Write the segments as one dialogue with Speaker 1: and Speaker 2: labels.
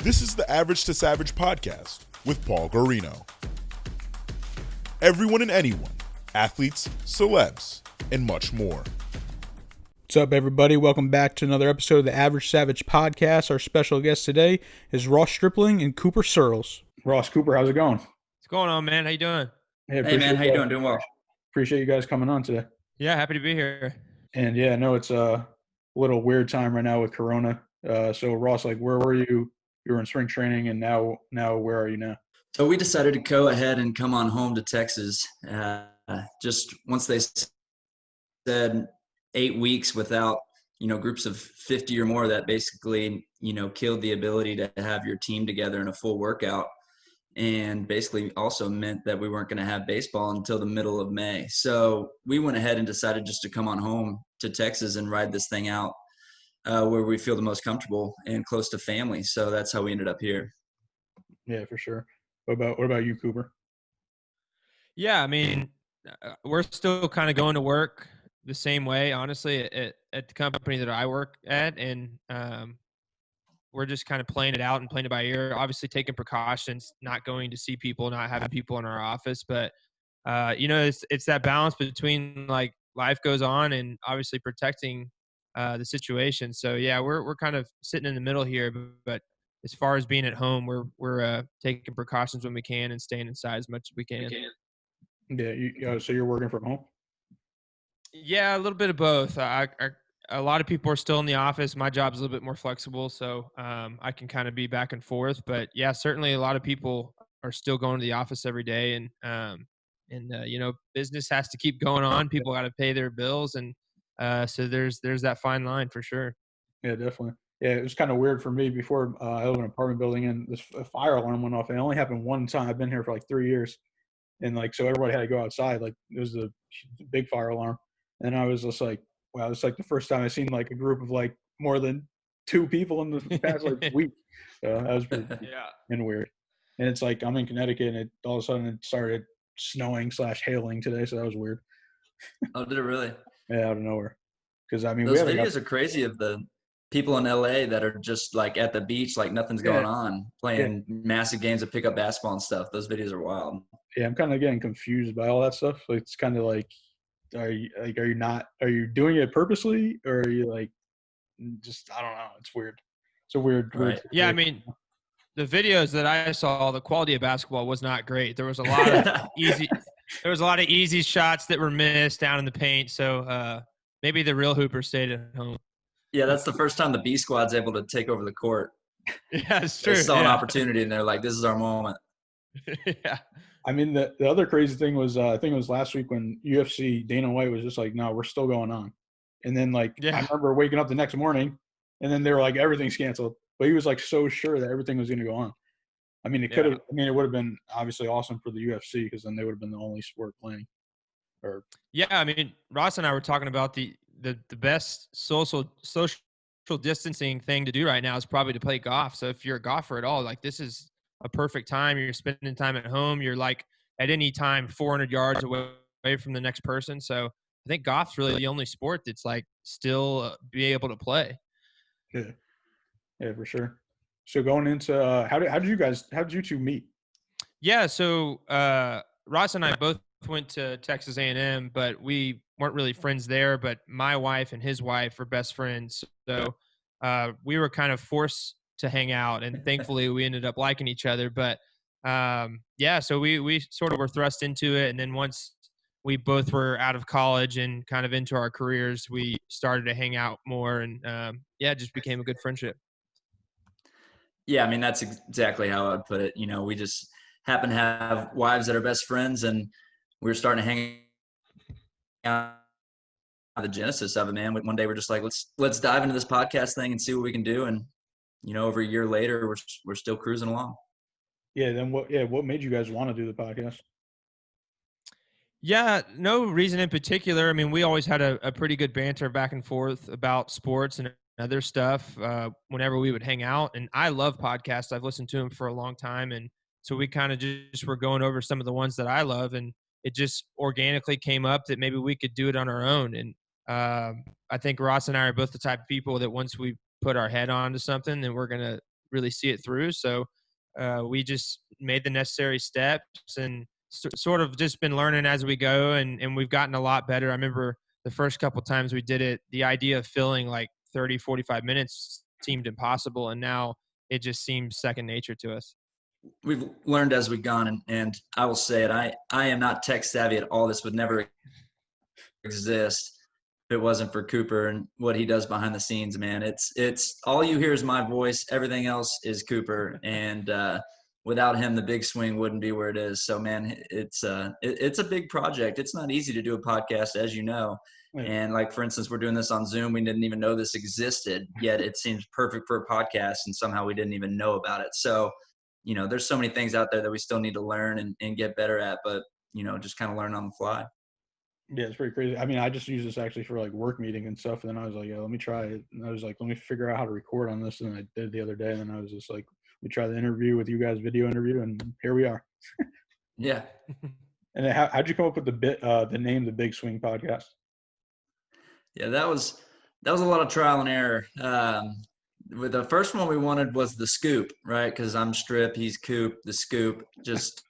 Speaker 1: This is the Average to Savage podcast with Paul Guarino. Everyone and anyone, athletes, celebs, and much more.
Speaker 2: What's up, everybody? Welcome back to another episode of the Average Savage podcast. Our special guest today is Ross Stripling and Cooper Surles. Ross, Cooper, how's it going?
Speaker 3: What's going on, man? How you doing?
Speaker 4: Hey, man. How you doing? Doing well.
Speaker 2: Appreciate you guys coming on today.
Speaker 3: Yeah, happy to be here.
Speaker 2: And yeah, I know it's a little weird time right now with Corona. So Ross, like, where were you? You were in spring training, and now where are you now?
Speaker 4: So we decided to go ahead and come on home to Texas. Just once they said 8 weeks without, groups of 50 or more, that basically, killed the ability to have your team together in a full workout, and basically also meant that we weren't going to have baseball until the middle of May. So we went ahead and decided just to come on home to Texas and ride this thing out where we feel the most comfortable and close to family. So that's how we ended up here.
Speaker 2: Yeah, for sure. What about you, Cooper?
Speaker 3: Yeah, I mean, we're still kind of going to work the same way, honestly, at the company that I work at. And we're just kind of playing it out and playing it by ear, obviously taking precautions, not going to see people, not having people in our office. But, it's that balance between, like, life goes on and obviously protecting the situation. So, yeah, we're kind of sitting in the middle here. But as far as being at home, we're taking precautions when we can and staying inside as much as we can.
Speaker 2: Yeah, so you're working from home?
Speaker 3: Yeah, a little bit of both. A lot of people are still in the office. My job's a little bit more flexible, so I can kind of be back and forth. But yeah, certainly a lot of people are still going to the office every day, and business has to keep going on. People got to pay their bills, and so there's that fine line for sure.
Speaker 2: Yeah, definitely. Yeah, it was kind of weird for me before. I live in an apartment building, and this fire alarm went off, and it only happened one time. I've been here for like 3 years, and so everybody had to go outside. Like, it was a big fire alarm, and I was just like, wow, it's like the first time I've seen like a group of like more than 2 people in the past like week. So that was pretty and weird. And it's like I'm in Connecticut, and all of a sudden it started snowing / hailing today, so that was weird.
Speaker 4: Oh, did it really?
Speaker 2: Yeah, out of nowhere. Because I mean,
Speaker 4: those videos are crazy of the people in LA that are just like at the beach, like nothing's going on, playing massive games of pickup basketball and stuff. Those videos are wild. Yeah,
Speaker 2: I'm kind of getting confused by all that stuff. Like, it's kind of like, are you doing it purposely, or are you like just, I don't know. It's weird. It's a weird.
Speaker 3: Yeah, I mean, the videos that I saw, the quality of basketball was not great. There was a lot of easy shots that were missed down in the paint. So maybe the real hoopers stayed at home.
Speaker 4: Yeah, that's the first time the B squad's able to take over the court.
Speaker 3: Yeah, it's true.
Speaker 4: They saw an opportunity, and they're like, "This is our moment."
Speaker 3: Yeah.
Speaker 2: I mean, the other crazy thing was, I think it was last week when UFC Dana White was just like, "No, we're still going on," and then I remember waking up the next morning, and then they were like, "Everything's canceled," but he was like so sure that everything was going to go on. I mean, it could have. I mean, it would have been obviously awesome for the UFC, because then they would have been the only sport playing.
Speaker 3: Yeah, I mean, Ross and I were talking about the best social distancing thing to do right now is probably to play golf. So if you're a golfer at all, like, this is a perfect time. You're spending time at home. You're like at any time 400 yards away from the next person. So I think golf's really the only sport that's like still be able to play.
Speaker 2: Yeah, for sure. So going into how did you two meet? Yeah,
Speaker 3: so Ross and I both went to Texas A&M, but we weren't really friends there. But my wife and his wife were best friends, so we were kind of forced to hang out, and thankfully we ended up liking each other. But so we sort of were thrust into it, and then once we both were out of college and kind of into our careers, we started to hang out more, and it just became a good friendship.
Speaker 4: Yeah, I mean, that's exactly how I would put it. We just happen to have wives that are best friends, and we were starting to hang out. The genesis of it, man. One day we're just like, let's dive into this podcast thing and see what we can do. And over a year later, we're still cruising along.
Speaker 2: Yeah. Then what made you guys want to do the podcast?
Speaker 3: Yeah, no reason in particular. I mean, we always had a pretty good banter back and forth about sports and other stuff whenever we would hang out. And I love podcasts. I've listened to them for a long time. And so we kind of just were going over some of the ones that I love. And it just organically came up that maybe we could do it on our own. And I think Ross and I are both the type of people that once we put our head onto something, then we're going to really see it through. So we just made the necessary steps and sort of just been learning as we go. And we've gotten a lot better. I remember the first couple times we did it, the idea of filling like 30, 45 minutes seemed impossible. And now it just seems second nature to us.
Speaker 4: We've learned as we've gone, and I will say it. I am not tech savvy at all. This would never exist if it wasn't for Cooper and what he does behind the scenes, man. It's all you hear is my voice. Everything else is Cooper. And without him, the big swing wouldn't be where it is. So, man, it's a big project. It's not easy to do a podcast, as you know. And like, for instance, we're doing this on Zoom. We didn't even know this existed, yet it seems perfect for a podcast. And somehow we didn't even know about it. So, you know, there's so many things out there that we still need to learn and get better at, but, you know, just kind of learn on the fly.
Speaker 2: Yeah, it's pretty crazy. I mean, I just use this actually for like work meeting and stuff. And then I was like, yeah, let me try it. And I was like, let me figure out how to record on this. And I did the other day. And then I was just like, we try the interview with you guys, video interview, and here we are.
Speaker 4: Yeah.
Speaker 2: And then how'd you come up with the name, the Big Swing Podcast?
Speaker 4: Yeah, that was a lot of trial and error. With the first one we wanted was the Scoop, right? Because I'm Strip, he's Coop. The Scoop just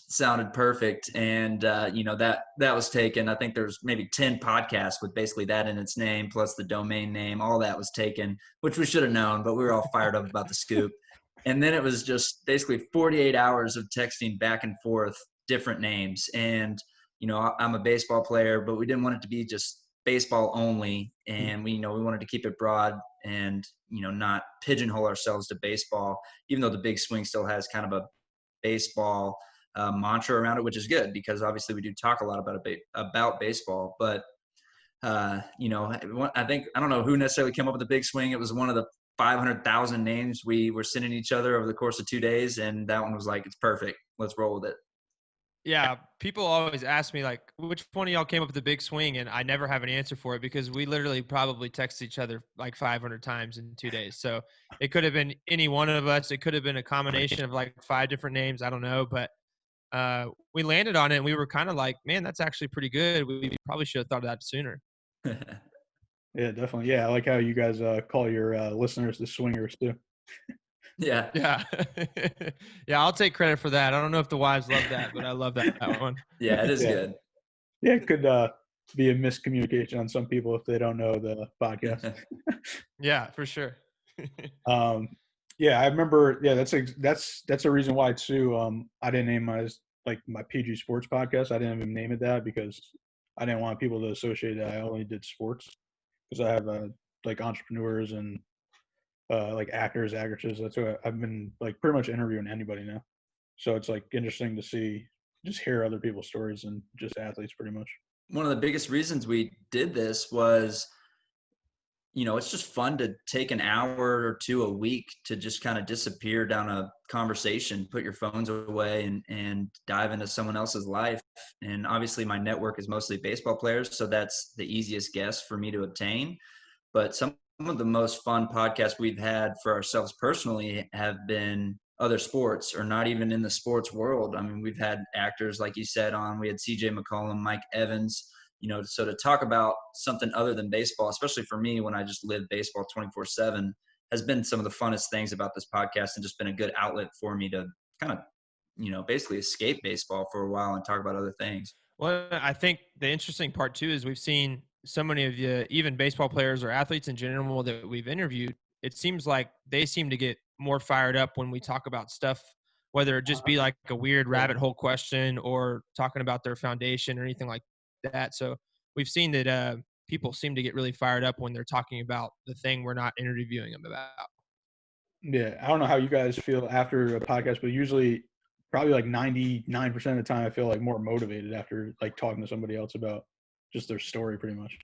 Speaker 4: sounded perfect, and you know, that was taken. I think there's maybe 10 podcasts with basically that in its name, plus the domain name. All that was taken, which we should have known, but we were all fired up about the Scoop. And then it was just basically 48 hours of texting back and forth different names. And you know, I'm a baseball player, but we didn't want it to be just baseball only, and we wanted to keep it broad and, you know, not pigeonhole ourselves to baseball, even though the Big Swing still has kind of a baseball mantra around it, which is good because obviously we do talk a lot about baseball. But you know, I don't know who necessarily came up with the Big Swing. It was one of the 500,000 names we were sending each other over the course of 2 days, and that one was like, it's perfect, let's roll with it.
Speaker 3: Yeah, people always ask me, like, which one of y'all came up with the Big Swing? And I never have an answer for it because we literally probably text each other like 500 times in 2 days. So it could have been any one of us. It could have been a combination of like 5 different names. I don't know. But we landed on it, and we were kind of like, man, that's actually pretty good. We probably should have thought of that sooner.
Speaker 2: Yeah, definitely. Yeah, I like how you guys call your listeners the Swingers too.
Speaker 4: Yeah.
Speaker 3: Yeah. Yeah, I'll take credit for that. I don't know if the wives love that, but I love that one.
Speaker 4: Yeah, it is good.
Speaker 2: Yeah, it could be a miscommunication on some people if they don't know the podcast.
Speaker 3: Yeah, for sure.
Speaker 2: Yeah, I remember. Yeah, that's a reason why too. I didn't name my PG Sports podcast. I didn't even name it that because I didn't want people to associate that I only did sports, because I have like entrepreneurs and like actors, actresses. That's what I've been like pretty much interviewing anybody now. So it's like interesting to just hear other people's stories and just athletes pretty much.
Speaker 4: One of the biggest reasons we did this was, you know, it's just fun to take an hour or two a week to just kind of disappear down a conversation, put your phones away and dive into someone else's life. And obviously my network is mostly baseball players, so that's the easiest guess for me to obtain. But some of the most fun podcasts we've had for ourselves personally have been other sports, or not even in the sports world. I mean, we've had actors, like you said, on. We had CJ McCollum, Mike Evans, you know, so to talk about something other than baseball, especially for me when I just live baseball 24/7, has been some of the funnest things about this podcast, and just been a good outlet for me to kind of, you know, basically escape baseball for a while and talk about other things.
Speaker 3: Well, I think the interesting part too is we've seen so many of the even baseball players or athletes in general that we've interviewed. It seems like they seem to get more fired up when we talk about stuff, whether it just be like a weird rabbit hole question or talking about their foundation or anything like that. So we've seen that people seem to get really fired up when they're talking about the thing we're not interviewing them about.
Speaker 2: Yeah, I don't know how you guys feel after a podcast, but usually probably like 99% of the time I feel like more motivated after like talking to somebody else about just their story pretty much.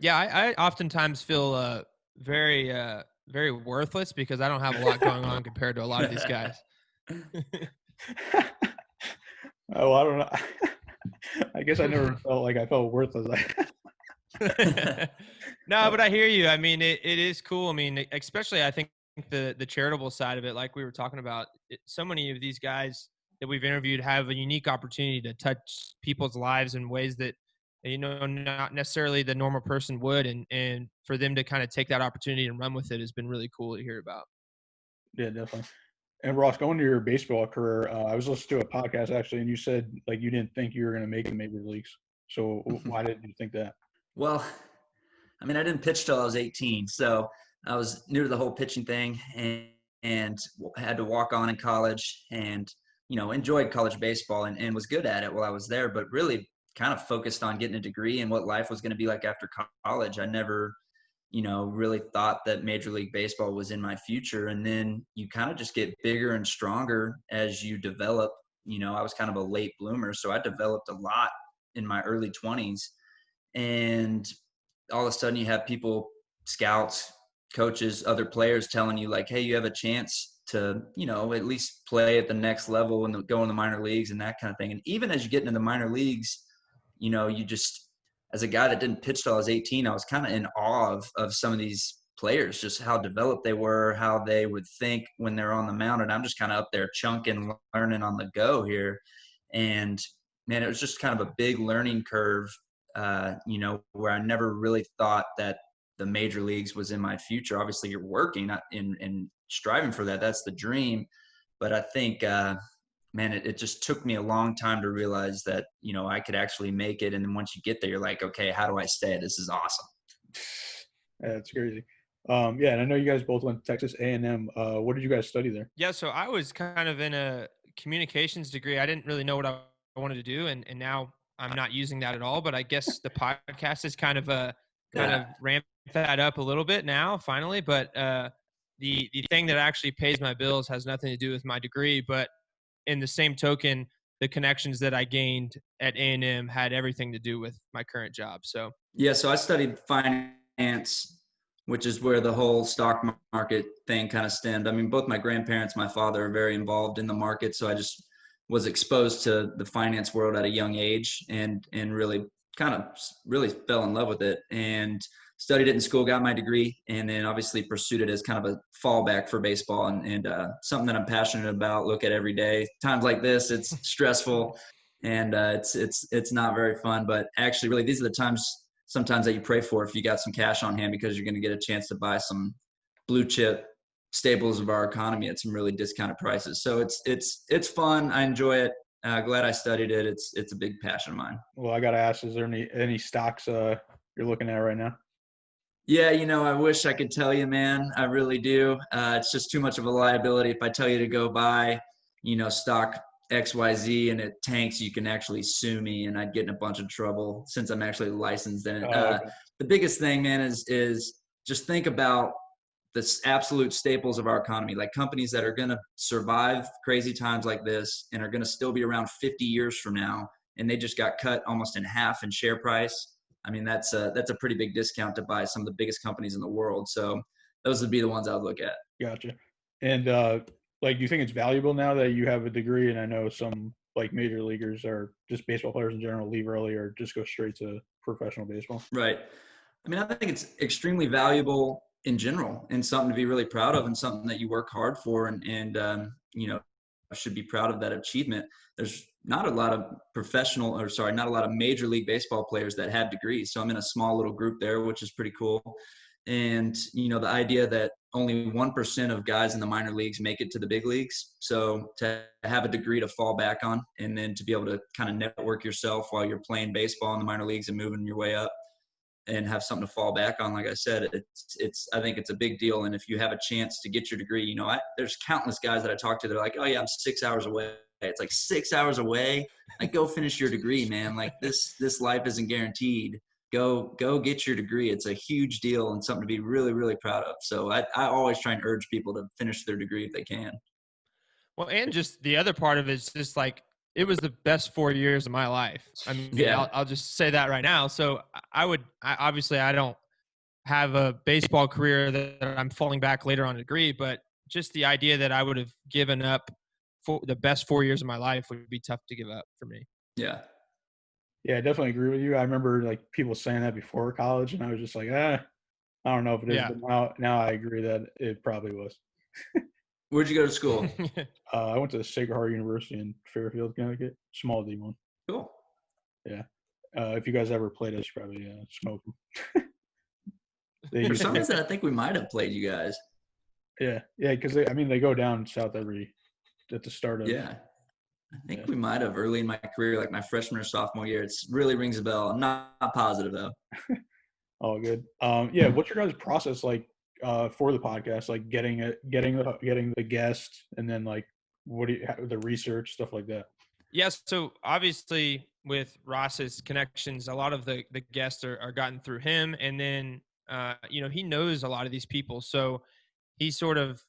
Speaker 3: Yeah, I oftentimes feel very very worthless because I don't have a lot going on compared to a lot of these guys.
Speaker 2: Oh, I don't know. I guess I never felt like I felt worthless.
Speaker 3: No, but I hear you. I mean, it is cool. I mean, especially I think the charitable side of it, like we were talking about, so many of these guys that we've interviewed have a unique opportunity to touch people's lives in ways that, you know, not necessarily the normal person would. And for them to kind of take that opportunity and run with it has been really cool to hear about.
Speaker 2: Yeah, definitely. And Ross, going to your baseball career, I was listening to a podcast actually, and you said like you didn't think you were going to make the major leagues. So why did you think that?
Speaker 4: Well, I mean, I didn't pitch till I was 18, so I was new to the whole pitching thing, and had to walk on in college, and enjoyed college baseball and was good at it while I was there, but really kind of focused on getting a degree and what life was going to be like after college. I never really thought that Major League Baseball was in my future. And then you kind of just get bigger and stronger as you develop. I was kind of a late bloomer, so I developed a lot in my early 20s. And all of a sudden you have people, scouts, coaches, other players telling you like, hey, you have a chance to, at least play at the next level and go in the minor leagues and that kind of thing. And even as you get into the minor leagues, you just, as a guy that didn't pitch till I was 18, I was kind of in awe of some of these players, just how developed they were, how they would think when they're on the mound. And I'm just kind of up there chunking, learning on the go here. And man, it was just kind of a big learning curve, where I never really thought that the major leagues was in my future. Obviously you're working and striving for that. That's the dream. But I think, man, it just took me a long time to realize that, I could actually make it. And then once you get there, you're like, okay, how do I stay? This is awesome.
Speaker 2: Yeah, that's crazy. Yeah, and I know you guys both went to Texas A&M. What did you guys study there?
Speaker 3: Yeah, so I was kind of in a communications degree. I didn't really know what I wanted to do, and now I'm not using that at all. But I guess the podcast is kind of ramped that up a little bit now, finally. But the thing that actually pays my bills has nothing to do with my degree. But in the same token, the connections that I gained at A&M had everything to do with my current job. So
Speaker 4: yeah, so I studied finance, which is where the whole stock market thing kind of stemmed. I mean, both my grandparents, my father are very involved in the market. So I just was exposed to the finance world at a young age and really fell in love with it and studied it in school, got my degree, and then obviously pursued it as kind of a fallback for baseball and something that I'm passionate about, look at every day. Times like this, it's stressful and it's not very fun, but actually really these are the times sometimes that you pray for if you got some cash on hand, because you're going to get a chance to buy some blue chip staples of our economy at some really discounted prices. So it's fun. I enjoy it. Glad I studied it. It's a big passion of mine.
Speaker 2: Well, I got to ask, is there any stocks you're looking at right now?
Speaker 4: Yeah, I wish I could tell you, man. I really do. It's just too much of a liability. If I tell you to go buy, stock XYZ and it tanks, you can actually sue me and I'd get in a bunch of trouble since I'm actually licensed in it.
Speaker 2: Okay.
Speaker 4: The biggest thing, man, is just think about the absolute staples of our economy, like companies that are going to survive crazy times like this and are going to still be around 50 years from now. And they just got cut almost in half in share price. I mean, that's a pretty big discount to buy some of the biggest companies in the world. So those would be the ones I would look at.
Speaker 2: Gotcha. And do you think it's valuable now that you have a degree? And I know some like major leaguers or just baseball players in general leave early or just go straight to professional baseball.
Speaker 4: Right. I mean, I think it's extremely valuable in general and something to be really proud of and something that you work hard for and should be proud of that achievement. There's not a lot of not a lot of major league baseball players that have degrees. So I'm in a small little group there, which is pretty cool. And, the idea that only 1% of guys in the minor leagues make it to the big leagues. So to have a degree to fall back on and then to be able to kind of network yourself while you're playing baseball in the minor leagues and moving your way up and have something to fall back on. Like I said, I think it's a big deal. And if you have a chance to get your degree, there's countless guys that I talk to. They're like, oh yeah, I'm 6 hours away. It's like 6 hours away. Like, go finish your degree, man. Like this life isn't guaranteed. Go get your degree. It's a huge deal and something to be really, really proud of. So I always try and urge people to finish their degree if they can.
Speaker 3: Well, and just the other part of it is just like, it was the best 4 years of my life. I mean,
Speaker 4: yeah.
Speaker 3: I'll just say that right now. So I obviously I don't have a baseball career that I'm falling back later on a degree, but just the idea that I would have given up for the best 4 years of my life would be tough to give up for me.
Speaker 4: Yeah.
Speaker 2: Yeah, I definitely agree with you. I remember like people saying that before college and I was just like, I don't know if it is, but now I agree that it probably was.
Speaker 4: Where'd you go to school?
Speaker 2: I went to the Sacred Heart University in Fairfield, Connecticut. Small D1.
Speaker 4: Cool.
Speaker 2: Yeah. If you guys ever played us, probably smoke them.
Speaker 4: For some reason, I think we might have played you guys.
Speaker 2: Yeah, because they go down south at the start of.
Speaker 4: Yeah. I think we might have early in my career, like my freshman or sophomore year. It's really rings a bell. I'm not positive though.
Speaker 2: Oh, good. What's your guys' process like for the podcast? Like getting the guest, and then like the research stuff like that.
Speaker 3: Yes. So obviously with Ross's connections, a lot of the guests are gotten through him. And then, he knows a lot of these people. So he sort of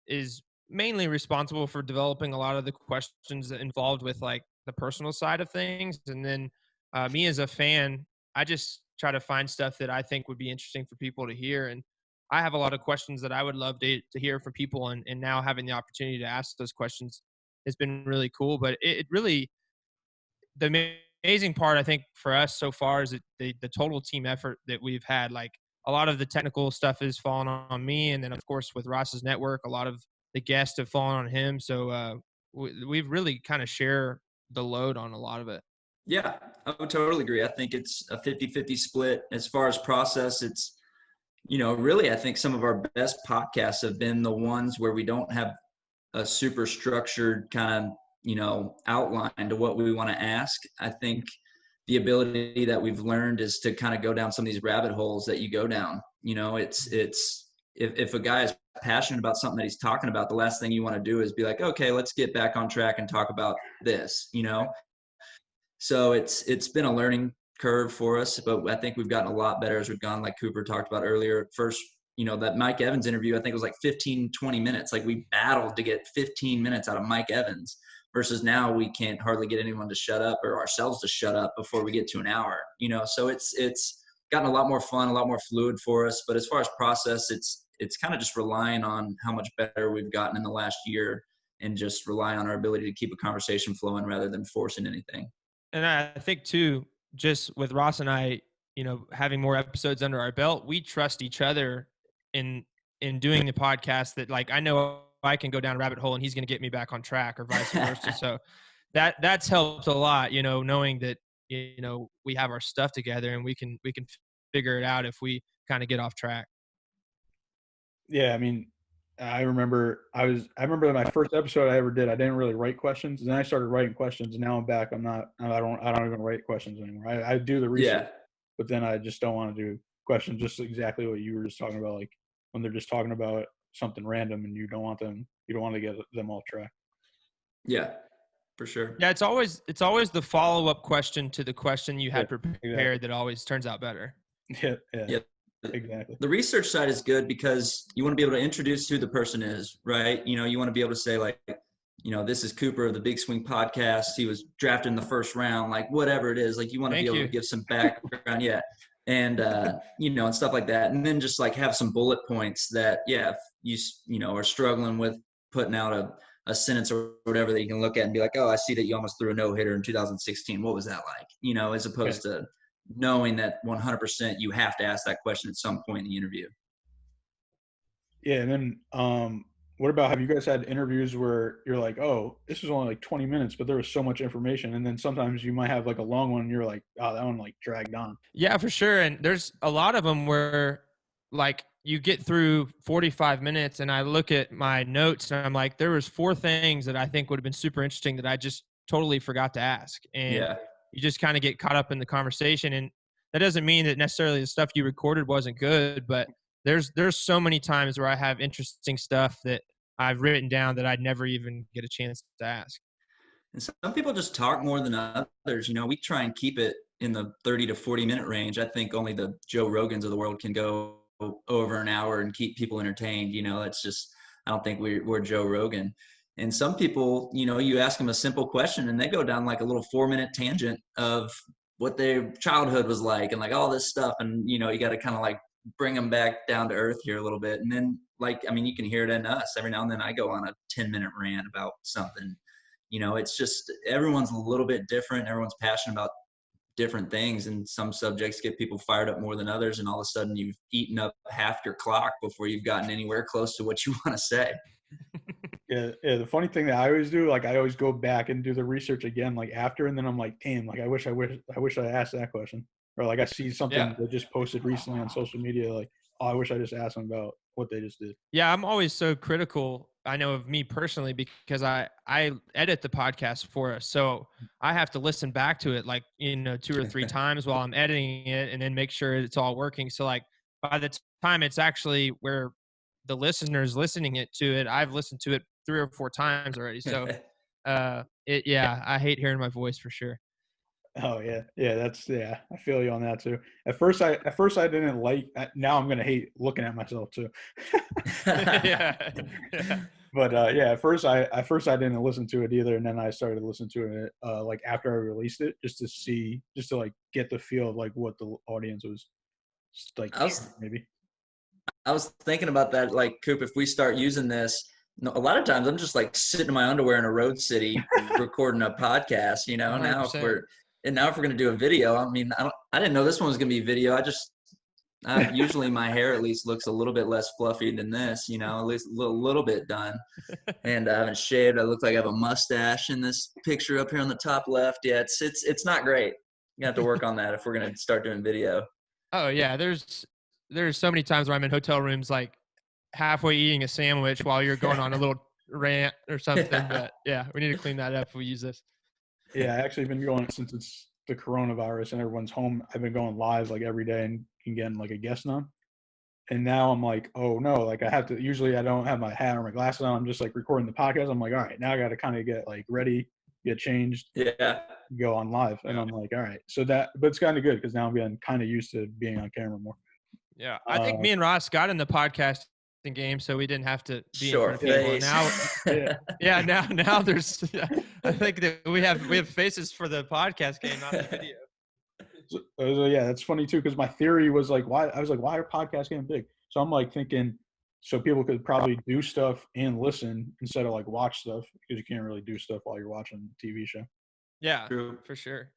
Speaker 3: is mainly responsible for developing a lot of the questions that involved with like the personal side of things. And then me as a fan, I just try to find stuff that I think would be interesting for people to hear. And I have a lot of questions that I would love to hear from people. And now having the opportunity to ask those questions has been really cool. But it really, the amazing part I think for us so far is that the total team effort that we've had. Like a lot of the technical stuff is fallen on me, and then of course with Ross's network, a lot of the guests have fallen on him. So we've really kind of share the load on a lot of it.
Speaker 4: Yeah, I would totally agree. I think it's a 50-50 split. As far as process, it's, really I think some of our best podcasts have been the ones where we don't have a super structured kind of, outline to what we want to ask. I think the ability that we've learned is to kind of go down some of these rabbit holes that you go down. It's if a guy is passionate about something that he's talking about, the last thing you want to do is be like, okay, let's get back on track and talk about this, So it's been a learning curve for us, but I think we've gotten a lot better as we've gone, like Cooper talked about earlier. First, that Mike Evans interview, I think it was like 15, 20 minutes. Like we battled to get 15 minutes out of Mike Evans versus now we can't hardly get anyone to shut up or ourselves to shut up before we get to an hour, so it's gotten a lot more fun, a lot more fluid for us. But as far as process, it's kind of just relying on how much better we've gotten in the last year and just relying on our ability to keep a conversation flowing rather than forcing anything.
Speaker 3: And I think too, just with Ross and I, having more episodes under our belt, we trust each other in doing the podcast. That like I know I can go down a rabbit hole and he's going to get me back on track, or vice versa. So that's helped a lot, knowing that we have our stuff together and we can figure it out if we kind of get off track.
Speaker 2: Yeah, I remember that my first episode I ever did, I didn't really write questions, and then I started writing questions, and now I'm back. I don't even write questions anymore. I do the research, but then I just don't want to do questions. Just exactly what you were just talking about, like when they're just talking about something random and you don't want to get them off track.
Speaker 4: Yeah, for sure.
Speaker 3: Yeah, it's always the follow-up question to the question you had prepared
Speaker 2: exactly.
Speaker 3: that always turns out better.
Speaker 2: Yeah.
Speaker 4: Exactly. The research side is good because you want to be able to introduce who the person is, right? You want to be able to say like, this is Cooper of the Big Swing Podcast. He was drafted in the first round, like whatever it is. Like you want to be able to give some background, and and stuff like that. And then just like have some bullet points that, if you are struggling with putting out a sentence or whatever that you can look at and be like, oh, I see that you almost threw a no-hitter in 2016. What was that like? As opposed to knowing that 100% you have to ask that question at some point in the interview.
Speaker 2: Yeah. And then what about, have you guys had interviews where you're like, oh, this was only like 20 minutes, but there was so much information, and then sometimes you might have like a long one and you're like, oh, that one like dragged on?
Speaker 3: Yeah, for sure. And there's a lot of them where like you get through 45 minutes and I look at my notes and I'm like, there was 4 things that I think would have been super interesting that I just totally forgot to ask. And you just kind of get caught up in the conversation. And that doesn't mean that necessarily the stuff you recorded wasn't good, but there's so many times where I have interesting stuff that I've written down that I'd never even get a chance to ask.
Speaker 4: And some people just talk more than others. We try and keep it in the 30 to 40 minute range. I think only the Joe Rogans of the world can go over an hour and keep people entertained. It's just, I don't think we're Joe Rogan. And some people, you ask them a simple question and they go down like a little 4-minute tangent of what their childhood was like and like all this stuff. And, you got to kind of like bring them back down to earth here a little bit. And then you can hear it in us. Every now and then I go on a 10-minute rant about something. It's just everyone's a little bit different. Everyone's passionate about different things, and some subjects get people fired up more than others. And all of a sudden you've eaten up half your clock before you've gotten anywhere close to what you want to say.
Speaker 2: Yeah. The funny thing that I always do, like I always go back and do the research again, like after, and then I'm like, damn, like I wish I asked that question. Or like I see something they just posted recently on social media, like, oh, I wish I just asked them about what they just did.
Speaker 3: Yeah, I'm always so critical. I know of me personally because I edit the podcast for us, so I have to listen back to it like 2 or 3 times while I'm editing it, and then make sure it's all working. So like by the time it's actually where the listeners listening to it, I've listened to it 3 or 4 times already. So I hate hearing my voice for sure.
Speaker 2: Oh yeah, I feel you on that too. At first I didn't like. Now I'm gonna hate looking at myself too.
Speaker 3: yeah.
Speaker 2: But at first I didn't listen to it either, and then I started listening to it like after I released it, just to like get the feel of like what the audience was like. Maybe.
Speaker 4: I was thinking about that, like, Coop, if we start using this, a lot of times I'm just like sitting in my underwear in a road city recording a podcast,
Speaker 3: 100%.
Speaker 4: Now if we're going to do a video, I mean, I didn't know this one was going to be video. Usually my hair at least looks a little bit less fluffy than this, at least a little bit done. And I haven't shaved. I look like I have a mustache in this picture up here on the top left. Yeah, it's not great. You have to work on that if we're going to start doing video.
Speaker 3: Oh yeah, there's so many times where I'm in hotel rooms like halfway eating a sandwich while you're going on a little rant or something. But yeah, we need to clean that up if we use this.
Speaker 2: Yeah, I actually been going since it's the coronavirus and everyone's home. I've been going live like every day and getting like a guest on. And now I'm like, oh no, like I have to. Usually I don't have my hat or my glasses on. I'm just like recording the podcast. I'm like, all right, now I got to kind of get like ready, get changed, go on live. And I'm like, all right, but it's kind of good because now I'm getting kind of used to being on camera more.
Speaker 3: Yeah, I think me and Ross got in the podcast game, so we didn't have to be in front of people. Now, now there's. I think that we have faces for the podcast game, not the video.
Speaker 2: So yeah, that's funny too because my theory was like, why are podcasts getting big? So I'm like thinking, so people could probably do stuff and listen instead of like watch stuff because you can't really do stuff while you're watching a TV show.
Speaker 3: Yeah, true. For sure.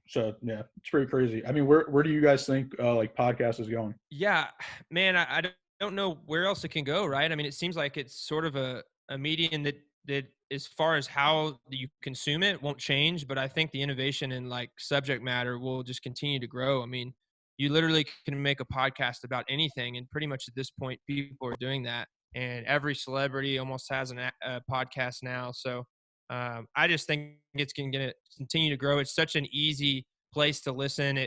Speaker 2: So yeah, it's pretty crazy. I mean, where do you guys think like podcast is going?
Speaker 3: Yeah, man, I don't know where else it can go, right? I mean, it seems like it's sort of a medium that as far as how you consume it won't change, but I think the innovation and like subject matter will just continue to grow. I mean, you literally can make a podcast about anything, and pretty much at this point, people are doing that. And every celebrity almost has a podcast now. So I just think it's going to continue to grow. It's such an easy place to listen.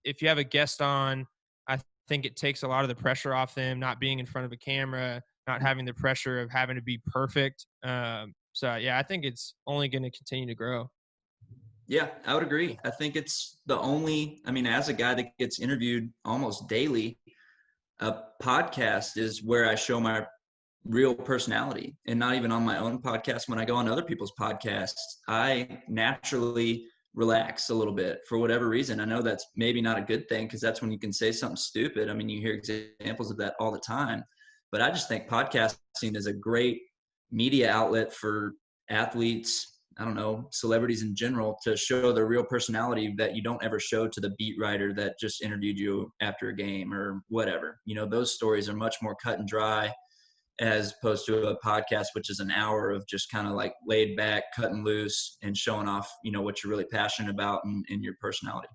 Speaker 3: If you have a guest on, I think it takes a lot of the pressure off them, not being in front of a camera, not having the pressure of having to be perfect. So yeah, I think it's only going to continue to grow.
Speaker 4: Yeah, I would agree. I think it's as a guy that gets interviewed almost daily, a podcast is where I show my real personality, and not even on my own podcast. When I go on other people's podcasts, I naturally relax a little bit for whatever reason. I know that's maybe not a good thing because that's when you can say something stupid. I mean, you hear examples of that all the time, but I just think podcasting is a great media outlet for athletes, I don't know, celebrities in general, to show their real personality that you don't ever show to the beat writer that just interviewed you after a game or whatever. Those stories are much more cut and dry as opposed to a podcast, which is an hour of just kind of like laid back, cutting loose, and showing off, what you're really passionate about and your personality.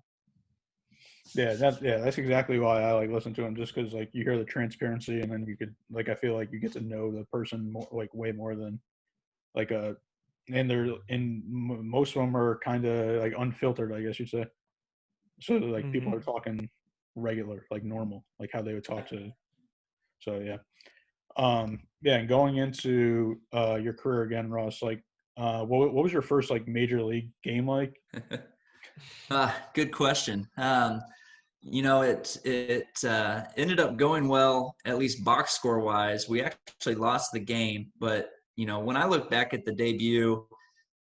Speaker 2: Yeah, that's exactly why I like listen to them, just because like you hear the transparency, and then you could like I feel like you get to know the person more, like way more than like most of them are kind of like unfiltered, I guess you'd say. So like people are talking regular, like normal, like how they would talk to. So yeah. And going into your career again, Ross, like what was your first like major league game like?
Speaker 4: Good question. It ended up going well, at least box score wise. We actually lost the game, but when I look back at the debut,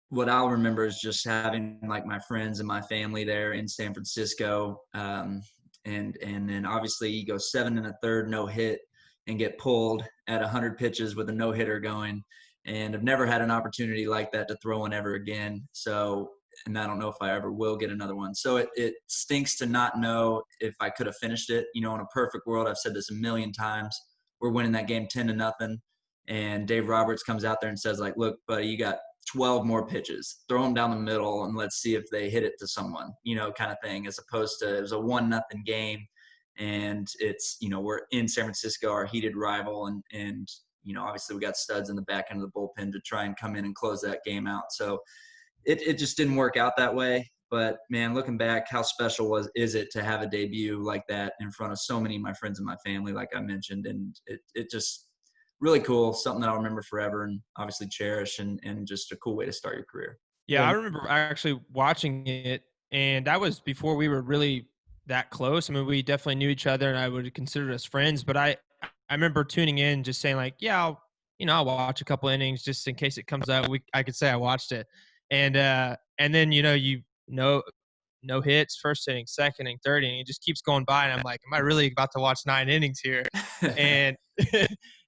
Speaker 4: what I'll remember is just having like my friends and my family there in San Francisco. And then obviously you go 7 1/3, no hit, and get pulled at 100 pitches with a no hitter going. And I've never had an opportunity like that to throw one ever again. So, and I don't know if I ever will get another one. So it stinks to not know if I could have finished it. In a perfect world, I've said this a million times, we're winning that game 10-0. And Dave Roberts comes out there and says like, look, buddy, you got 12 more pitches, throw them down the middle and let's see if they hit it to someone, kind of thing, as opposed to it was a 1-0 game. and it's, we're in San Francisco, our heated rival, and obviously we got studs in the back end of the bullpen to try and come in and close that game out. So it just didn't work out that way. But man, looking back, how special is it to have a debut like that in front of so many of my friends and my family, like I mentioned, and it just really cool, something that I'll remember forever and obviously cherish, and just a cool way to start your career.
Speaker 3: Yeah, I remember actually watching it, and that was before we were really that close. I mean, we definitely knew each other, and I would consider us friends. But I remember tuning in, just saying like, yeah, I'll watch a couple innings just in case it comes out. I could say I watched it, and then no hits, first inning, second inning, third inning, it just keeps going by, and I'm like, am I really about to watch 9 innings here? And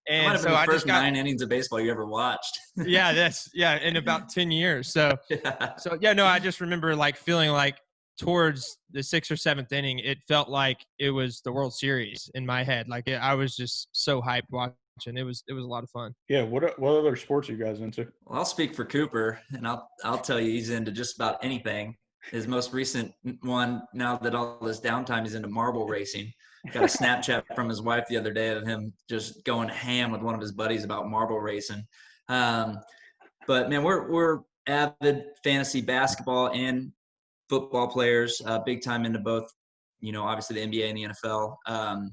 Speaker 4: That might have been the first 9 innings of baseball you ever watched.
Speaker 3: in about 10 years. So I just remember like feeling like towards the 6th or 7th inning, it felt like it was the World Series in my head. Like I was just so hyped watching. It was a lot of fun.
Speaker 2: Yeah. What other sports are you guys into?
Speaker 4: Well, I'll speak for Cooper, and I'll tell you he's into just about anything. His most recent one, now that all this downtime, he's into marble racing. Got a Snapchat from his wife the other day of him just going ham with one of his buddies about marble racing. But man, we're avid fantasy basketball and football players, big time into both, obviously the NBA and the NFL.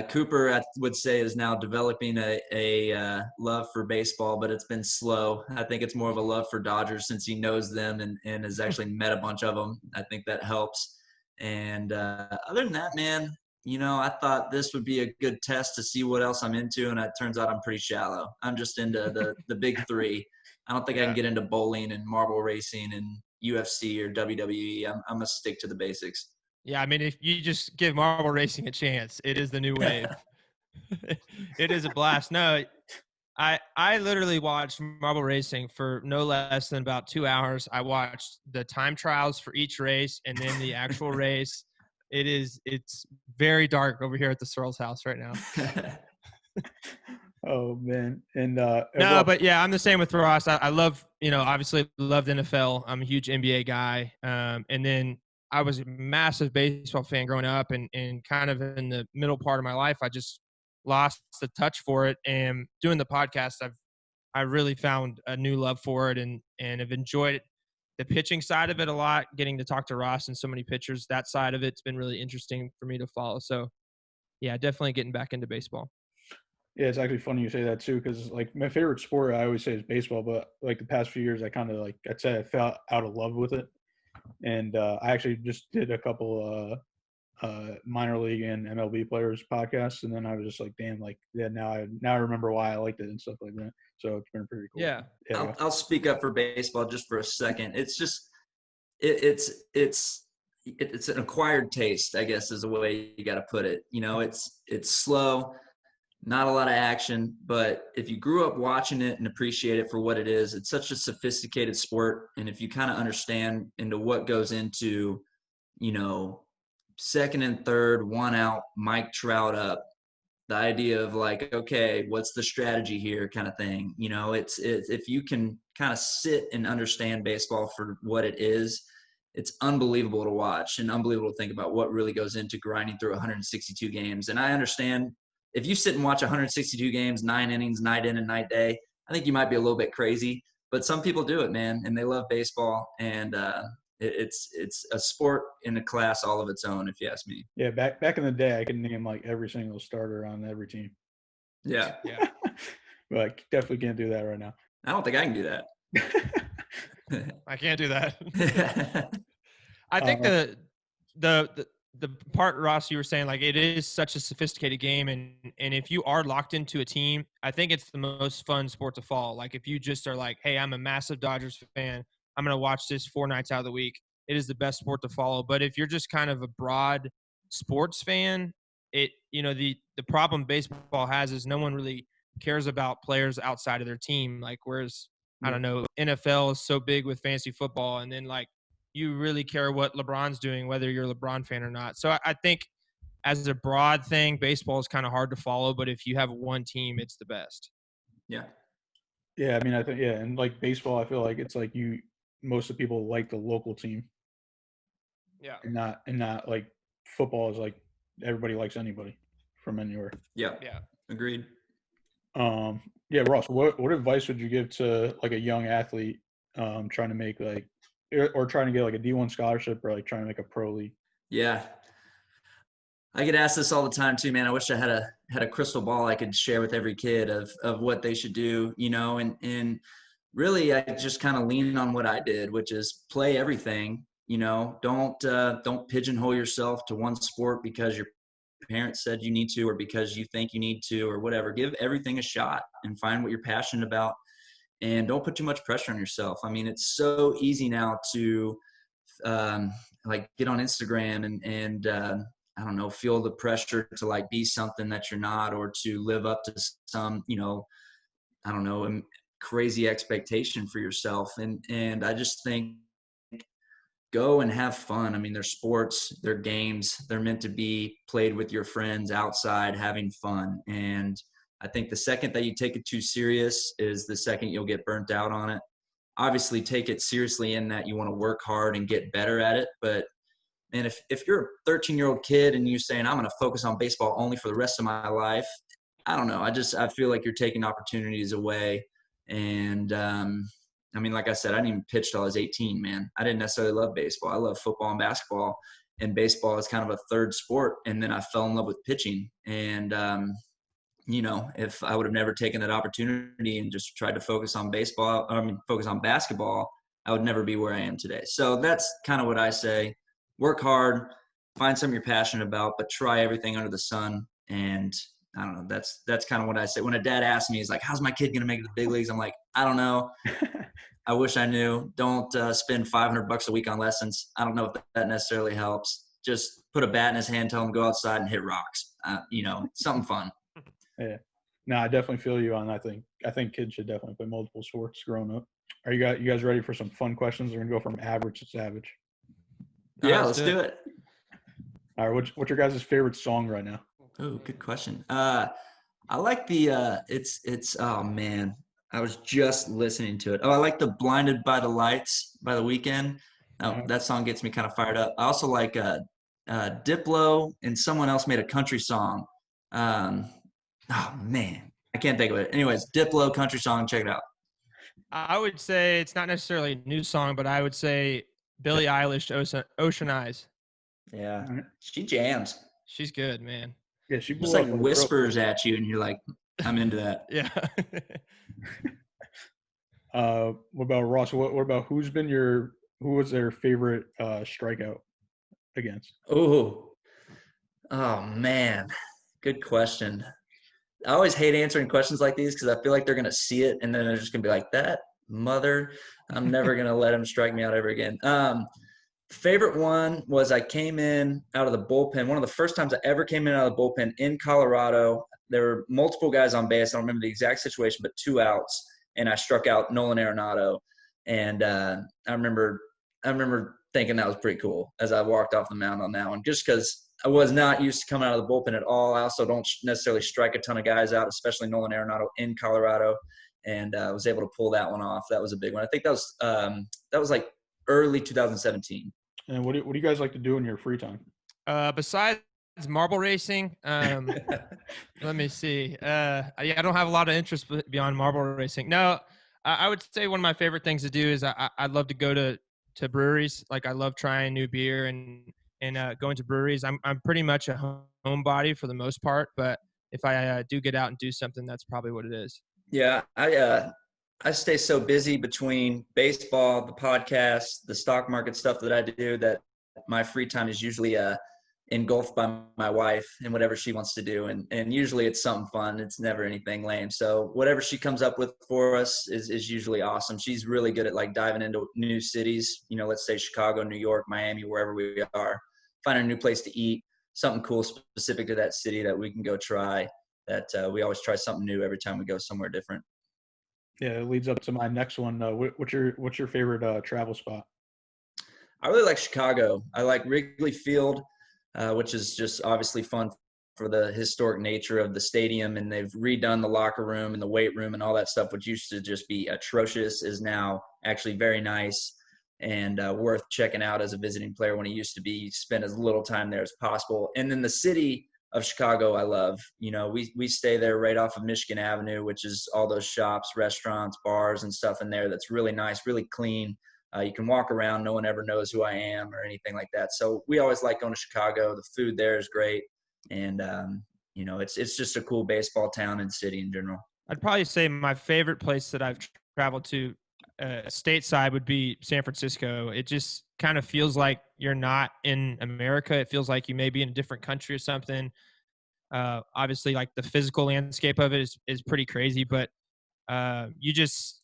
Speaker 4: Cooper, I would say, is now developing a love for baseball, but it's been slow. I think it's more of a love for Dodgers since he knows them and has actually met a bunch of them. I think that helps. And other than that, man, I thought this would be a good test to see what else I'm into, and it turns out I'm pretty shallow. I'm just into the big three. I don't think I can get into bowling and marble racing and UFC or WWE. I'm going to stick to the basics.
Speaker 3: Yeah, I mean, if you just give marble racing a chance, it is the new wave. It is a blast. No, I literally watched marble racing for no less than about 2 hours. I watched the time trials for each race and then the actual race. It's very dark over here at the Surles house right now.
Speaker 2: Oh man. And
Speaker 3: but yeah, I'm the same with Ross. I love, obviously loved NFL. I'm a huge NBA guy. And then I was a massive baseball fan growing up, and kind of in the middle part of my life, I just lost the touch for it. And doing the podcast, I really found a new love for it, and have enjoyed the pitching side of it a lot. Getting to talk to Ross and so many pitchers, that side of it's been really interesting for me to follow. So yeah, definitely getting back into baseball.
Speaker 2: Yeah, it's actually funny you say that too, because like my favorite sport I always say is baseball, but like the past few years I kind of I'd say I fell out of love with it. And I actually just did a couple minor league and MLB players podcasts, and then I was just like, damn, like now I remember why I liked it and stuff like that. So it's been pretty cool.
Speaker 3: Yeah.
Speaker 4: I'll speak up for baseball just for a second. It's just it's an acquired taste, I guess, is the way you got to put it. It's slow, not a lot of action, but if you grew up watching it and appreciate it for what it is, it's such a sophisticated sport. And if you kind of understand into what goes into, second and third, 1 out, Mike Trout up, the idea of like, okay, what's the strategy here kind of thing. It's if you can kind of sit and understand baseball for what it is, it's unbelievable to watch and unbelievable to think about what really goes into grinding through 162 games. And I understand if you sit and watch 162 games, 9 innings, night in and night day, I think you might be a little bit crazy, but some people do it, man, and they love baseball. And it's a sport in a class all of its own, if you ask me.
Speaker 2: Yeah, back in the day, I could name like every single starter on every team.
Speaker 4: Yeah.
Speaker 2: But I definitely can't do that right now.
Speaker 4: I don't think I can do that.
Speaker 3: I can't do that. I think the part, Ross, you were saying, like, it is such a sophisticated game, and if you are locked into a team, I think it's the most fun sport to follow. Like, if you just are like, hey, I'm a massive Dodgers fan, I'm going to watch this 4 nights out of the week, it is the best sport to follow. But if you're just kind of a broad sports fan, the problem baseball has is no one really cares about players outside of their team. Like, whereas, I don't know, NFL is so big with fantasy football, and then, like, you really care what LeBron's doing, whether you're a LeBron fan or not. So I think as a broad thing, baseball is kind of hard to follow, but if you have one team, it's the best.
Speaker 4: Yeah.
Speaker 2: Yeah, I mean, I think, yeah, and like baseball, I feel like it's like most of the people like the local team.
Speaker 3: Yeah.
Speaker 2: And not like football is like everybody likes anybody from anywhere.
Speaker 4: Yeah.
Speaker 3: Yeah.
Speaker 4: Agreed.
Speaker 2: Yeah, Ross, what advice would you give to like a young athlete trying to make like or trying to get like a D1 scholarship or like trying to make a pro league?
Speaker 4: Yeah. I get asked this all the time too, man. I wish I had a crystal ball I could share with every kid of what they should do, and really I just kind of lean on what I did, which is play everything. Don't pigeonhole yourself to one sport because your parents said you need to, or because you think you need to, or whatever. Give everything a shot and find what you're passionate about, and don't put too much pressure on yourself. I mean, it's so easy now to like get on Instagram and I don't know, feel the pressure to like be something that you're not, or to live up to some, I don't know, crazy expectation for yourself. And I just think go and have fun. I mean, they're sports, they're games, they're meant to be played with your friends outside, having fun. And I think the second that you take it too serious is the second you'll get burnt out on it. Obviously take it seriously in that you want to work hard and get better at it. But man, if you're a 13-year-old kid and you're saying, I'm going to focus on baseball only for the rest of my life, I don't know. I feel like you're taking opportunities away. And, I mean, like I said, I didn't even pitch till I was 18, man. I didn't necessarily love baseball. I love football and basketball, and baseball is kind of a third sport. And then I fell in love with pitching. And, if I would have never taken that opportunity and just tried to focus on basketball, I would never be where I am today. So that's kind of what I say. Work hard, find something you're passionate about, but try everything under the sun. And I don't know, that's kind of what I say. When a dad asks me, he's like, how's my kid going to make it to the big leagues? I'm like, I don't know. I wish I knew. Don't spend $500 a week on lessons. I don't know if that necessarily helps. Just put a bat in his hand, tell him to go outside and hit rocks. Something fun.
Speaker 2: Yeah. No, I definitely feel you on that thing. I think kids should definitely play multiple sports growing up. Are you guys ready for some fun questions? We're gonna go from average to savage.
Speaker 4: Yeah, let's do it.
Speaker 2: All right, what's your guys' favorite song right now?
Speaker 4: Oh, good question. I like the it's oh man, I was just listening to it. Oh, I like the Blinded by the Lights by The Weeknd. That song gets me kind of fired up. I also like Diplo, and someone else made a country song. Oh man, I can't think of it. Anyways, Diplo country song, check it out.
Speaker 3: I would say it's not necessarily a new song, but I would say Billie Eilish, Ocean Eyes.
Speaker 4: Yeah, she jams.
Speaker 3: She's good, man.
Speaker 2: Yeah, she
Speaker 4: just like whispers at you, and you're like, I'm into that.
Speaker 3: Yeah.
Speaker 2: What about Ross? What about who was their favorite strikeout against?
Speaker 4: Oh man, good question. I always hate answering questions like these because I feel like they're gonna see it and then they're just gonna be like, that mother. I'm never gonna let him strike me out ever again. Favorite one was I came in out of the bullpen. One of the first times I ever came in out of the bullpen in Colorado. There were multiple guys on base. I don't remember the exact situation, but 2 outs, and I struck out Nolan Arenado. And I remember thinking that was pretty cool as I walked off the mound on that one, just because I was not used to coming out of the bullpen at all. I also don't necessarily strike a ton of guys out, especially Nolan Arenado in Colorado, and I was able to pull that one off. That was a big one. I think that was like early 2017.
Speaker 2: And what do you guys like to do in your free time?
Speaker 3: Besides marble racing, let me see. I don't have a lot of interest beyond marble racing. No, I would say one of my favorite things to do is I'd love to go to breweries. Like I love trying new beer and going to breweries. I'm pretty much a homebody for the most part, but if I do get out and do something, that's probably what it is.
Speaker 4: Yeah, I stay so busy between baseball, the podcast, the stock market stuff that I do, that my free time is usually engulfed by my wife and whatever she wants to do. And usually it's something fun. It's never anything lame. So whatever she comes up with for us is usually awesome. She's really good at like diving into new cities, let's say Chicago, New York, Miami, wherever we are, finding a new place to eat, something cool specific to that city that we can go try. That we always try something new every time we go somewhere different.
Speaker 2: Yeah, it leads up to my next one. What's your favorite travel spot?
Speaker 4: I really like Chicago. I like Wrigley Field, which is just obviously fun for the historic nature of the stadium. And they've redone the locker room and the weight room and all that stuff, which used to just be atrocious, is now actually very nice. and worth checking out as a visiting player when he used to be. Spend as little time there as possible. And then the city of Chicago, I love. We stay there right off of Michigan Avenue, which is all those shops, restaurants, bars, and stuff in there. That's really nice, really clean. You can walk around. No one ever knows who I am or anything like that. So we always like going to Chicago. The food there is great. And, it's just a cool baseball town and city in general.
Speaker 3: I'd probably say my favorite place that I've traveled to stateside would be San Francisco. It just kind of feels like you're not in America. It feels like you may be in a different country or something. Obviously, like the physical landscape of it is pretty crazy, but you just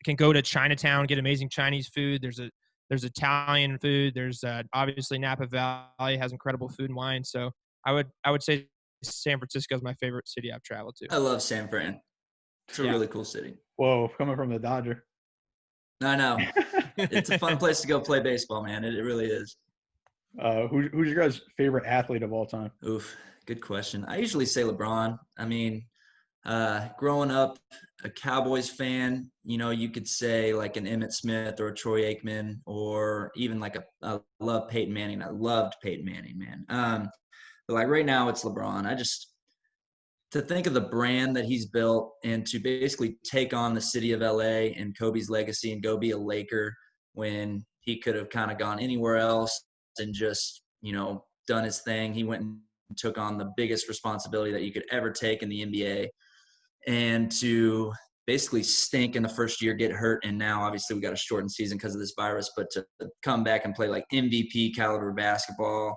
Speaker 3: can go to Chinatown, get amazing Chinese food. There's Italian food. There's obviously Napa Valley has incredible food and wine. So I would say San Francisco is my favorite city I've traveled to.
Speaker 4: I love San Fran. It's a really cool city.
Speaker 2: Whoa, coming from the Dodger.
Speaker 4: I know. It's a fun place to go play baseball, man. It really is.
Speaker 2: Who's your guys' favorite athlete of all time?
Speaker 4: Oof, good question. I usually say LeBron. I mean, growing up a Cowboys fan, you could say like an Emmitt Smith or a Troy Aikman, or even like I love Peyton Manning. I loved Peyton Manning, man. But like right now it's LeBron. To think of the brand that he's built and to basically take on the city of LA and Kobe's legacy and go be a Laker when he could have kind of gone anywhere else and just, done his thing. He went and took on the biggest responsibility that you could ever take in the NBA, and to basically stink in the first year, get hurt. And now obviously we got a shortened season because of this virus, but to come back and play like MVP caliber basketball.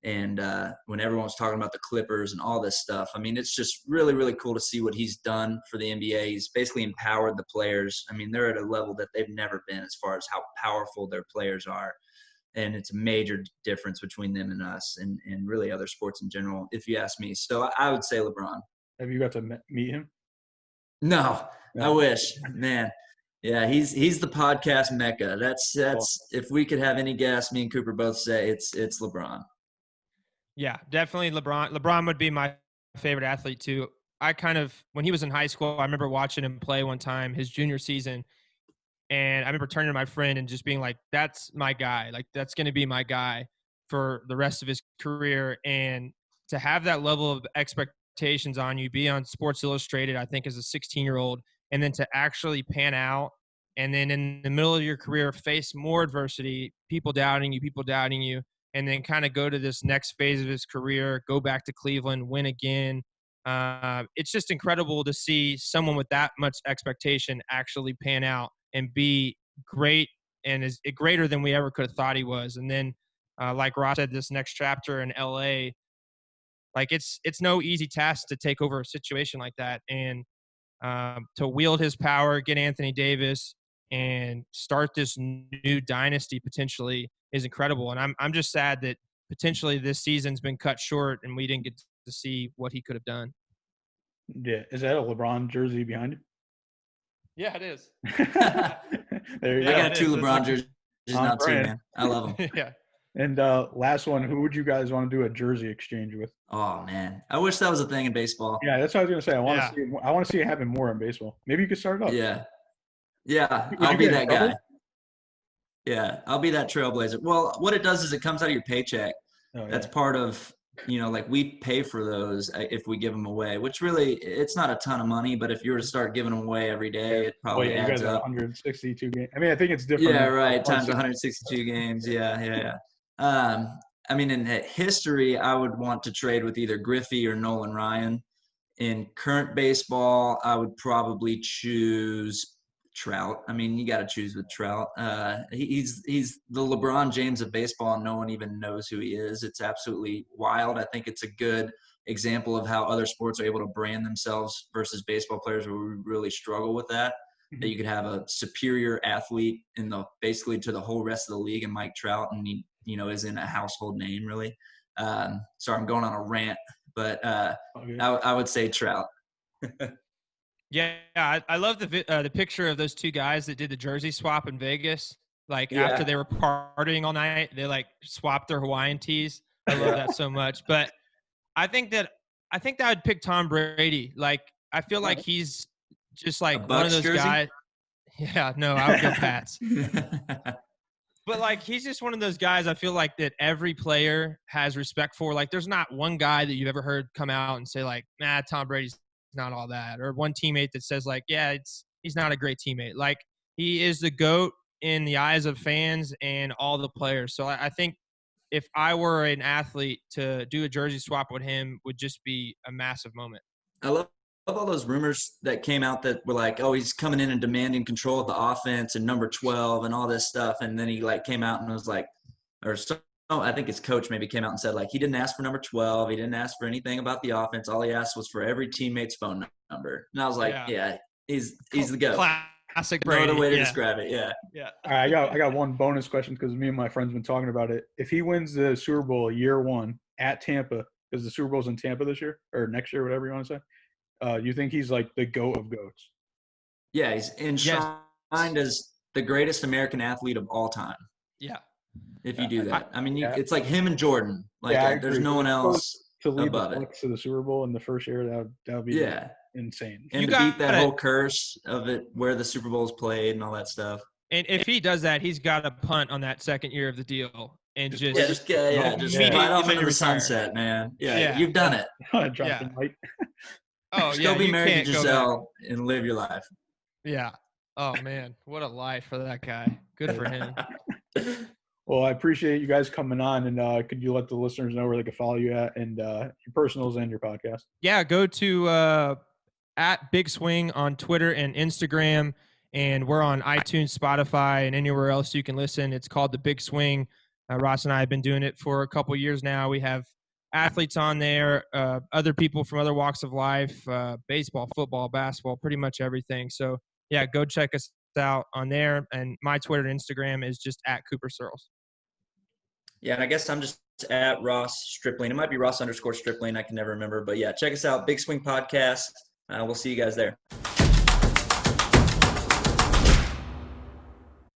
Speaker 4: And when everyone's talking about the Clippers and all this stuff, I mean, it's just really, really cool to see what he's done for the NBA. He's basically empowered the players. I mean, they're at a level that they've never been as far as how powerful their players are. And it's a major difference between them and us and really other sports in general, if you ask me. So I would say LeBron.
Speaker 2: Have you got to meet him?
Speaker 4: No, I wish, man. Yeah, he's the podcast mecca. That's if we could have any guest, me and Cooper both say it's LeBron.
Speaker 3: Yeah, definitely LeBron. LeBron would be my favorite athlete too. When he was in high school, I remember watching him play one time, his junior season. And I remember turning to my friend and just being like, that's my guy. Like, that's going to be my guy for the rest of his career. And to have that level of expectations on you, be on Sports Illustrated, I think as a 16-year-old, and then to actually pan out. And then in the middle of your career, face more adversity, people doubting you, and then kind of go to this next phase of his career, go back to Cleveland, win again. It's just incredible to see someone with that much expectation actually pan out and be great, and is greater than we ever could have thought he was. And then, like Ross said, this next chapter in LA, like it's no easy task to take over a situation like that, and to wield his power, get Anthony Davis, and start this new dynasty potentially is incredible. And I'm just sad that potentially this season's been cut short and we didn't get to see what he could have done.
Speaker 2: Yeah, is that a LeBron jersey behind you?
Speaker 3: Yeah, it is.
Speaker 2: There you
Speaker 4: I
Speaker 2: go.
Speaker 4: got 2 LeBron jerseys now too, man. I love them.
Speaker 3: Yeah.
Speaker 2: And last one, who would you guys want to do a jersey exchange with?
Speaker 4: Oh man, I wish that was a thing in baseball.
Speaker 2: Yeah, that's what I was gonna say. I want to see it happen more in baseball. Maybe you could start it up.
Speaker 4: Yeah, I'll be that guy. Yeah, I'll be that trailblazer. Well, what it does is it comes out of your paycheck.
Speaker 2: Oh, yeah.
Speaker 4: That's part of, like we pay for those if we give them away, which really, it's not a ton of money, but if you were to start giving them away every day, it probably
Speaker 2: you
Speaker 4: adds
Speaker 2: guys
Speaker 4: up.
Speaker 2: 162 games. I mean, I think it's different.
Speaker 4: Yeah, right. Times 162 games. Yeah. I mean, in history, I would want to trade with either Griffey or Nolan Ryan. In current baseball, I would probably choose Trout. I mean, you got to choose with Trout. He's the LeBron James of baseball, and no one even knows who he is. It's absolutely wild. I think it's a good example of how other sports are able to brand themselves versus baseball players, where we really struggle with that. That you could have a superior athlete basically to the whole rest of the league, and Mike Trout, and he isn't a household name really. Sorry, I'm going on a rant, but I would say Trout.
Speaker 3: Yeah, I love the picture of those 2 guys that did the jersey swap in Vegas. Like after they were partying all night, they like swapped their Hawaiian tees. I love that so much. But I think that I would pick Tom Brady. Like I feel like he's just like one of those guys. Yeah, no, I would go Pats. But, like, he's just one of those guys I feel like that every player has respect for. Like, there's not one guy that you've ever heard come out and say, like, nah, Tom Brady's not all that. Or one teammate that says, like, yeah, he's not a great teammate. Like, he is the GOAT in the eyes of fans and all the players. So I think if I were an athlete, to do a jersey swap with him would just be a massive moment.
Speaker 4: I love all those rumors that came out that were like, oh, he's coming in and demanding control of the offense and number 12 and all this stuff. And then he like came out and was like, I think his coach maybe came out and said, like, he didn't ask for number 12. He didn't ask for anything about the offense. All he asked was for every teammate's phone number. And I was like, yeah he's the GOAT.
Speaker 3: Classic Brady.
Speaker 4: No other way to describe it. Yeah.
Speaker 2: All right, I got one bonus question because me and my friends been talking about it. If he wins the Super Bowl year one at Tampa, because the Super Bowl's in Tampa this year or next year, whatever you want to say, you think he's like the GOAT of GOATs?
Speaker 4: Yeah, he's enshrined as the greatest American athlete of all time.
Speaker 3: Yeah.
Speaker 4: If you do that, I mean, it's like him and Jordan. Like, there's no one else
Speaker 2: to lead
Speaker 4: above
Speaker 2: the Bucs to the Super Bowl in the first year. That would be insane.
Speaker 4: And to beat that whole curse of it, where the Super Bowl's played and all that stuff.
Speaker 3: And if he does that, he's got to punt on that second year of the deal and just
Speaker 4: ride off into the sunset, man. Yeah, you've done it.
Speaker 2: Drop the mic.
Speaker 3: Just
Speaker 4: go be married to Giselle and live your life.
Speaker 3: Yeah. Oh man, what a life for that guy. Good for him.
Speaker 2: Well, I appreciate you guys coming on, and could you let the listeners know where they can follow you at and your personals and your podcast?
Speaker 3: Yeah, go to at Big Swing on Twitter and Instagram, and we're on iTunes, Spotify, and anywhere else you can listen. It's called The Big Swing. Ross and I have been doing it for a couple years now. We have athletes on there, other people from other walks of life, baseball, football, basketball, pretty much everything. So, yeah, go check us out on there. And my Twitter and Instagram is just at Cooper Surles.
Speaker 4: Yeah, and I guess I'm just at Ross Stripling. It might be Ross _Stripling. I can never remember. But, yeah, check us out, Big Swing Podcast. We'll see you guys there.